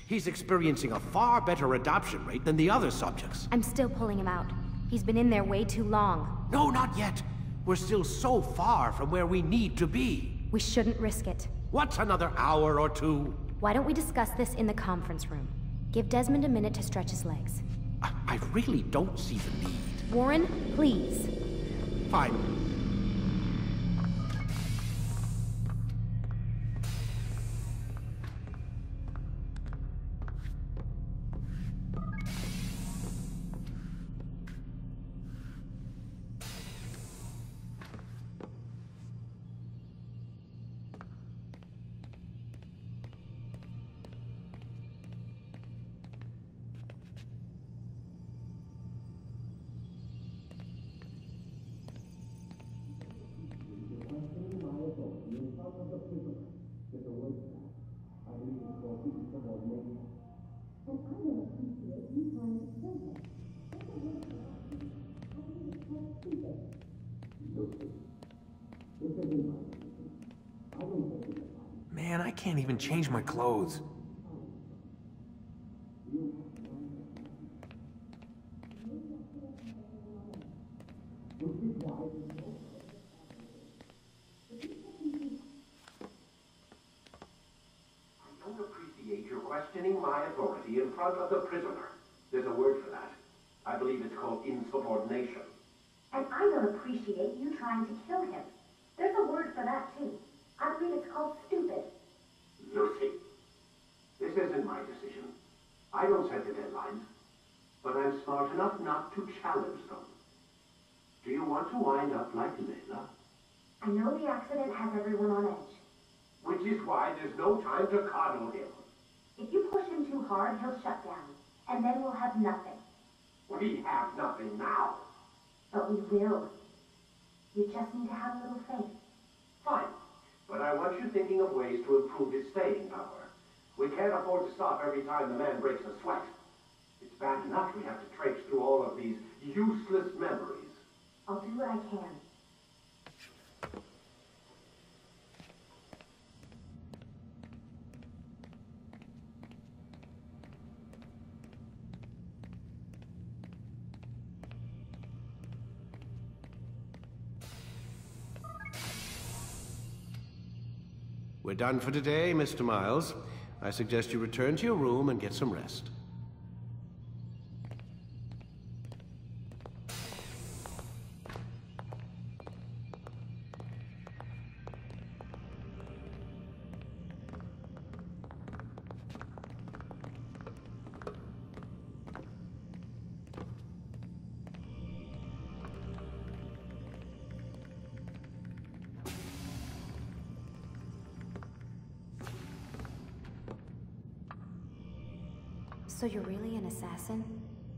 He's experiencing a far better adoption rate than the other subjects. I'm still pulling him out. He's been in there way too long. No, not yet. We're still so far from where we need to be. We shouldn't risk it. What's another hour or two? Why don't we discuss this in the conference room? Give Desmond a minute to stretch his legs. I really don't see the need. Warren, please. Fine. Man, I can't even change my clothes. Questioning my authority in front of the prisoner. There's a word for that. I believe it's called insubordination. And I don't appreciate you trying to kill him. There's a word for that, too. I believe it's called stupid. Lucy, this isn't my decision. I don't set the deadlines, but I'm smart enough not to challenge them. Do you want to wind up like Layla? I know the accident has everyone on edge. Which is why there's no time to coddle him. If you push him too hard, he'll shut down, and then we'll have nothing. We have nothing now. But we will. You just need to have a little faith. Fine, but I want you thinking of ways to improve his staying power. We can't afford to stop every time the man breaks a sweat. It's bad enough we have to traipse through all of these useless memories. I'll do what I can. We're done for today, Mr. Miles. I suggest you return to your room and get some rest. So you're really an assassin?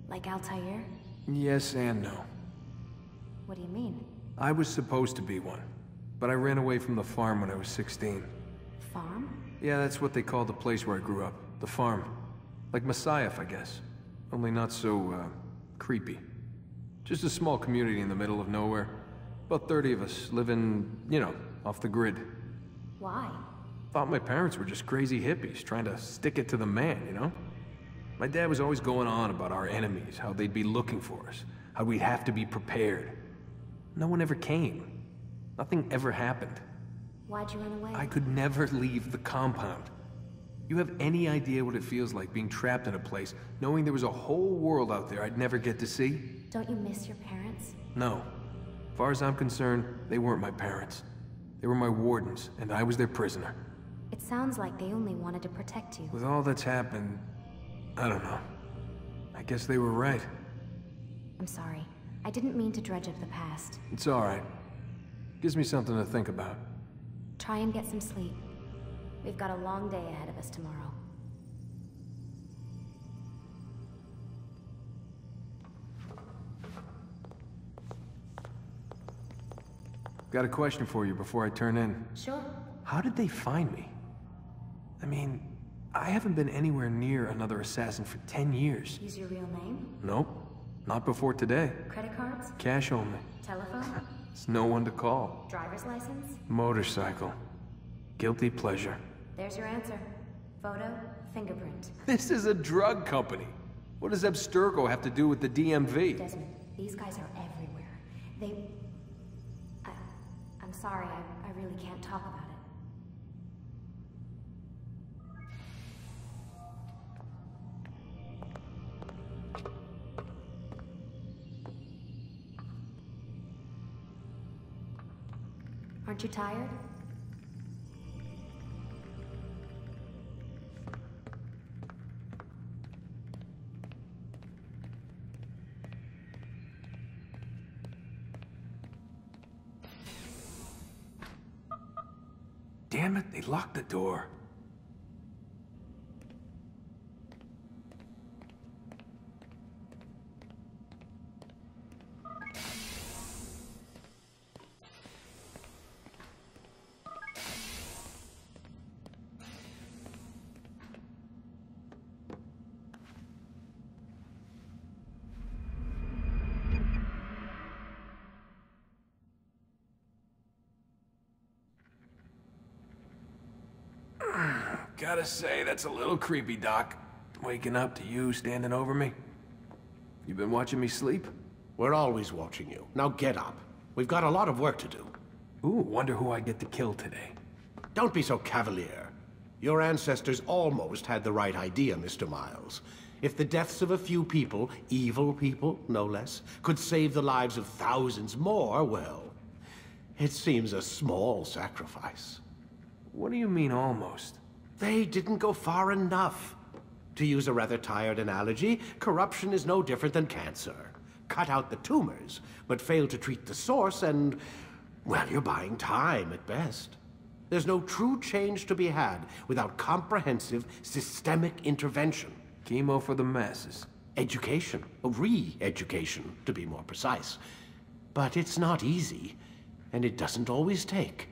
Like Altair? Yes and no. What do you mean? I was supposed to be one, but I ran away from the farm when I was 16. Farm? Yeah, that's what they call the place where I grew up. The farm. Like Messiah, I guess. Only not so, creepy. Just a small community in the middle of nowhere. About 30 of us, living, you know, off the grid. Why? Thought my parents were just crazy hippies, trying to stick it to the man, you know? My dad was always going on about our enemies, how they'd be looking for us, how we'd have to be prepared. No one ever came. Nothing ever happened. Why'd you run away? I could never leave the compound. You have any idea what it feels like being trapped in a place, knowing there was a whole world out there I'd never get to see? Don't you miss your parents? No. As far as I'm concerned, they weren't my parents. They were my wardens, and I was their prisoner. It sounds like they only wanted to protect you. With all that's happened, I don't know. I guess they were right. I'm sorry. I didn't mean to dredge up the past. It's all right. Gives me something to think about. Try and get some sleep. We've got a long day ahead of us tomorrow. Got a question for you before I turn in. Sure. How did they find me? I mean, I haven't been anywhere near another assassin for 10 years. Use your real name? Nope. Not before today. Credit cards? Cash only. Telephone? There's no one to call. Driver's license? Motorcycle. Guilty pleasure. There's your answer. Photo, fingerprint. This is a drug company. What does Abstergo have to do with the DMV? Desmond, these guys are everywhere. I'm sorry, I really can't talk about it. Aren't you tired? Damn it, they locked the door. Gotta say, that's a little creepy, Doc. Waking up to you standing over me. You been watching me sleep? We're always watching you. Now get up. We've got a lot of work to do. Ooh, wonder who I get to kill today. Don't be so cavalier. Your ancestors almost had the right idea, Mr. Miles. If the deaths of a few people, evil people, no less, could save the lives of thousands more, well, it seems a small sacrifice. What do you mean, almost? They didn't go far enough. To use a rather tired analogy, corruption is no different than cancer. Cut out the tumors, but fail to treat the source and, well, you're buying time at best. There's no true change to be had without comprehensive, systemic intervention. Chemo for the masses. Education, re-education, to be more precise. But it's not easy, and it doesn't always take.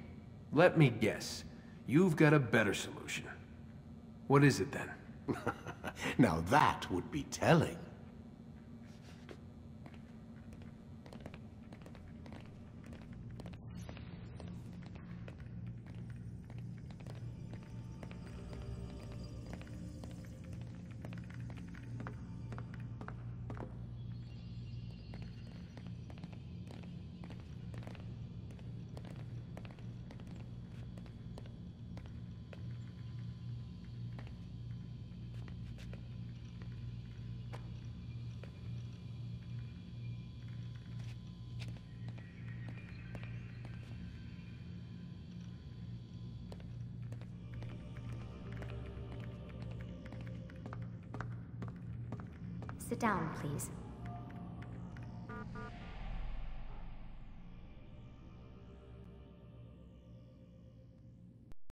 Let me guess. You've got a better solution. What is it then? Now that would be telling. Sit down, please.